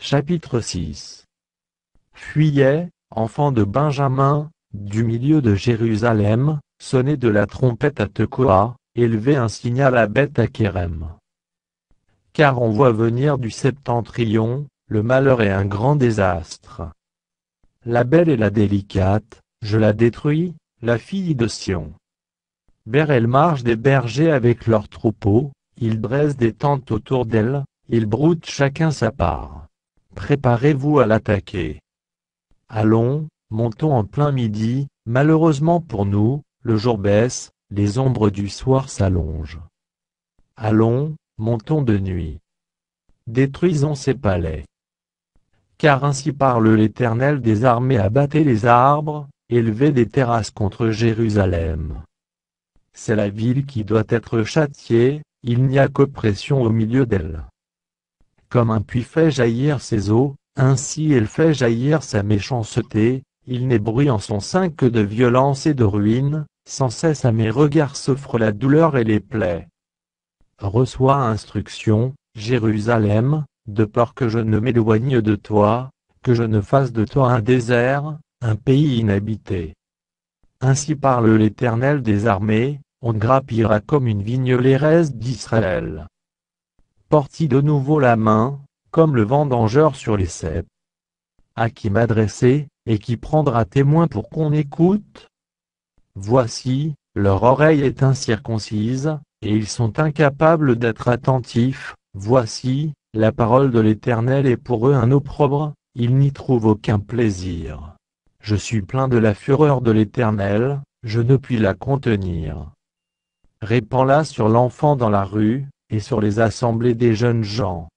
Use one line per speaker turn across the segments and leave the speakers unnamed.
Chapitre 6. Fuyez, enfants de Benjamin, du milieu de Jérusalem, sonnez de la trompette à Tekoa, élevez un signal à Beth Hakerem. Car on voit venir du septentrion, le malheur et un grand désastre. La belle et la délicate, je la détruis, la fille de Sion. Vers elle marchent des bergers avec leurs troupeaux, ils dressent des tentes autour d'elle, ils broutent chacun sa part. Préparez-vous à l'attaquer. Allons, montons en plein midi, malheureusement pour nous, le jour baisse, les ombres du soir s'allongent. Allons, montons de nuit. Détruisons ces palais. Car ainsi parle l'Éternel des armées, abattez les arbres, élevez des terrasses contre Jérusalem. C'est la ville qui doit être châtiée, il n'y a qu'oppression au milieu d'elle. Comme un puits fait jaillir ses eaux, ainsi elle fait jaillir sa méchanceté, il n'est bruit en son sein que de violence et de ruine, sans cesse à mes regards s'offrent la douleur et les plaies. Reçois instruction, Jérusalem, de peur que je ne m'éloigne de toi, que je ne fasse de toi un désert, un pays inhabité. Ainsi parle l'Éternel des armées, on grappillera comme une vigne l'érès d'Israël. Porte-y de nouveau la main, comme le vendangeur sur les ceps. À qui m'adresser, et qui prendra témoin pour qu'on écoute? Voici, leur oreille est incirconcise, et ils sont incapables d'être attentifs. Voici, la parole de l'Éternel est pour eux un opprobre, ils n'y trouvent aucun plaisir. Je suis plein de la fureur de l'Éternel, je ne puis la contenir. Répands-la sur l'enfant dans la rue, et sur les assemblées des jeunes gens.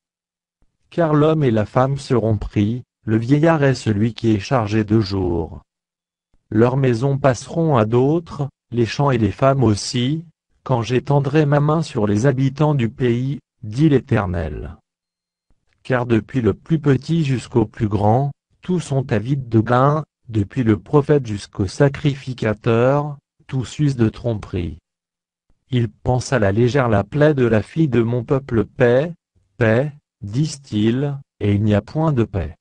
Car l'homme et la femme seront pris, le vieillard est celui qui est chargé de jour. Leurs maisons passeront à d'autres, les champs et les femmes aussi, quand j'étendrai ma main sur les habitants du pays, dit l'Éternel. Car depuis le plus petit jusqu'au plus grand, tous sont avides de gain, depuis le prophète jusqu'au sacrificateur, tous usent de tromperie. Ils pensent à la légère la plaie de la fille de mon peuple, paix, paix, disent-ils, et il n'y a point de paix.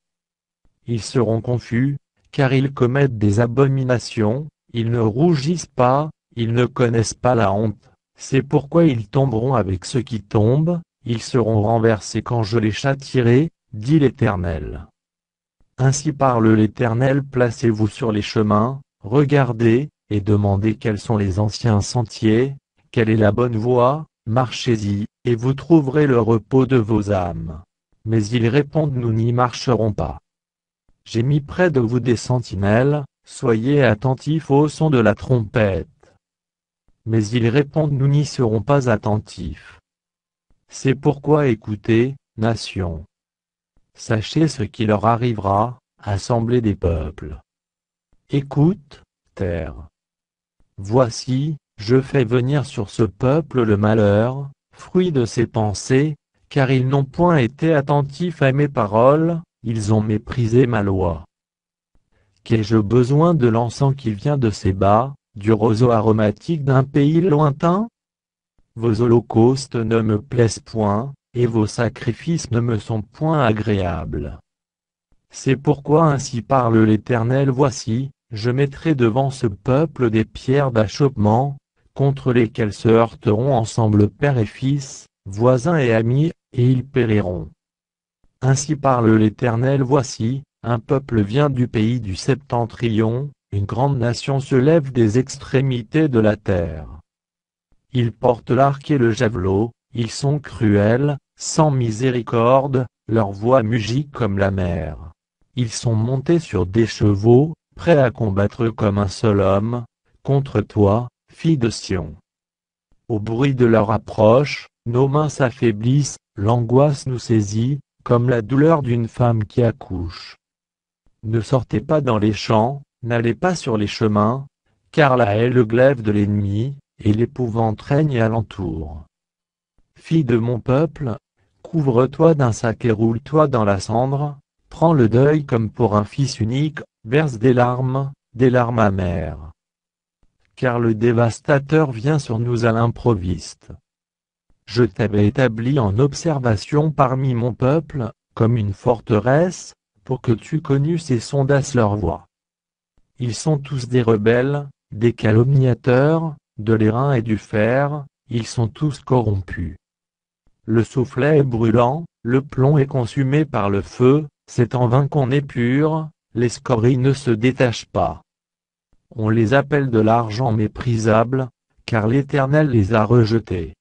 Ils seront confus, car ils commettent des abominations, ils ne rougissent pas, ils ne connaissent pas la honte, c'est pourquoi ils tomberont avec ceux qui tombent, ils seront renversés quand je les châtierai, dit l'Éternel. Ainsi parle l'Éternel, placez-vous sur les chemins, regardez, et demandez quels sont les anciens sentiers, quelle est la bonne voie, marchez-y, et vous trouverez le repos de vos âmes. Mais ils répondent, nous n'y marcherons pas. J'ai mis près de vous des sentinelles, soyez attentifs au son de la trompette. Mais ils répondent, nous n'y serons pas attentifs. C'est pourquoi écoutez, nations. Sachez ce qui leur arrivera, assemblée des peuples. Écoute, terre. Voici, je fais venir sur ce peuple le malheur, fruit de ses pensées, car ils n'ont point été attentifs à mes paroles, ils ont méprisé ma loi. Qu'ai-je besoin de l'encens qui vient de Séba, du roseau aromatique d'un pays lointain? Vos holocaustes ne me plaisent point, et vos sacrifices ne me sont point agréables. C'est pourquoi ainsi parle l'Éternel, voici, je mettrai devant ce peuple des pierres d'achoppement, contre lesquelles se heurteront ensemble père et fils, voisins et amis, et ils périront. Ainsi parle l'Éternel, voici, un peuple vient du pays du septentrion, une grande nation se lève des extrémités de la terre. Ils portent l'arc et le javelot, ils sont cruels, sans miséricorde, leur voix mugit comme la mer. Ils sont montés sur des chevaux, prêts à combattre comme un seul homme, contre toi, fille de Sion. Au bruit de leur approche, nos mains s'affaiblissent, l'angoisse nous saisit, comme la douleur d'une femme qui accouche. Ne sortez pas dans les champs, n'allez pas sur les chemins, car là est le glaive de l'ennemi, et l'épouvante règne alentour. Fille de mon peuple, couvre-toi d'un sac et roule-toi dans la cendre, prends le deuil comme pour un fils unique, verse des larmes amères. Car le dévastateur vient sur nous à l'improviste. Je t'avais établi en observation parmi mon peuple, comme une forteresse, pour que tu connusses et sondasses leur voie. Ils sont tous des rebelles, des calomniateurs, de l'airain et du fer, ils sont tous corrompus. Le soufflet est brûlant, le plomb est consumé par le feu, c'est en vain qu'on est pur, les scories ne se détachent pas. On les appelle de l'argent méprisable, car l'Éternel les a rejetés.